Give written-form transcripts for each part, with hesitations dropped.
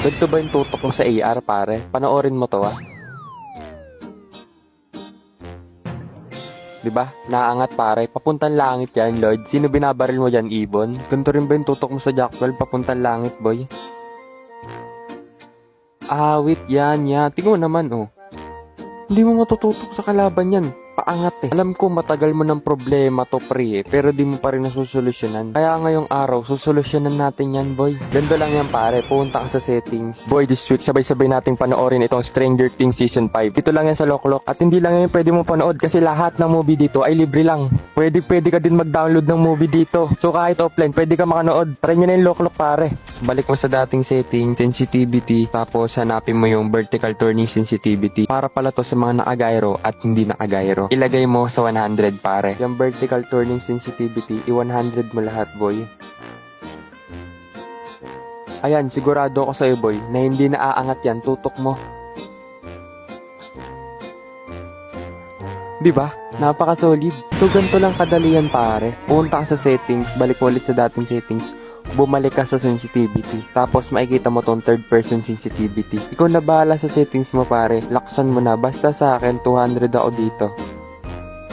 Ganito ba yung tutok mo sa AR, pare? Panoorin mo to, ah. Diba? Naangat, pare. Papuntang langit yan, Lord. Sino binabaril mo dyan, Ibon? Ganito rin ba yung tutok mo sa Jack 12? Papuntang langit, boy. Awit yan. Tingnan mo naman, oh. Hindi mo matututok sa kalaban yan. Paangat eh. Alam ko matagal mo ng problema to, pre, pero di mo pa rin nasusolusyonan. Kaya ngayong araw, susolusyonan natin yan, boy. Ganda lang yan, pare. Punta ka sa settings. Boy, this week, sabay-sabay nating panoorin itong Stranger Things Season 5. Ito lang yan sa Loklok. At hindi lang yan pwede mo panood kasi lahat ng movie dito ay libre lang. Pwede ka din mag-download ng movie dito. So kahit offline, pwede ka makanood. Try nyo na yung Loklok, pare. Balik mo sa dating setting, sensitivity, tapos hanapin mo yung vertical turning sensitivity. Para pala to sa mga naka-gyro at hindi naka-gyro. Ilagay mo sa 100, pare. Yung vertical turning sensitivity, i-100 mo lahat, boy. Ayan, sigurado ako sa'yo, boy, na hindi naaangat yan, tutok mo. Diba? Napaka-solid. So, ganito lang kadali yan, pare. Punta ka sa settings, balik ulit sa dating settings. Bumalik ka sa sensitivity. Tapos makikita mo tong third person sensitivity. Ikaw na bahala sa settings mo, pare. Laksan mo na. Basta sa akin, 200 ako dito.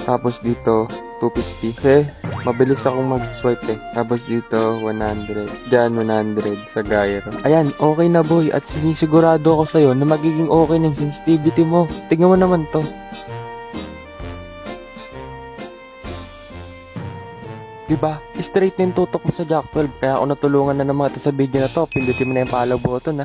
Tapos dito, 250. Kasi, mabilis akong mag-swipe eh. Tapos dito, 100. Diyan, 100 sa gyro. Ayan, okay na, boy. At sinisigurado ako sa'yo na magiging okay ng sensitivity mo. Tingnan mo naman to. Diba? Straight na yung tutok mo sa Jack 12. Kaya ako natulungan na ng mga ito sa video na to. Pindutin mo na yung follow button, ha.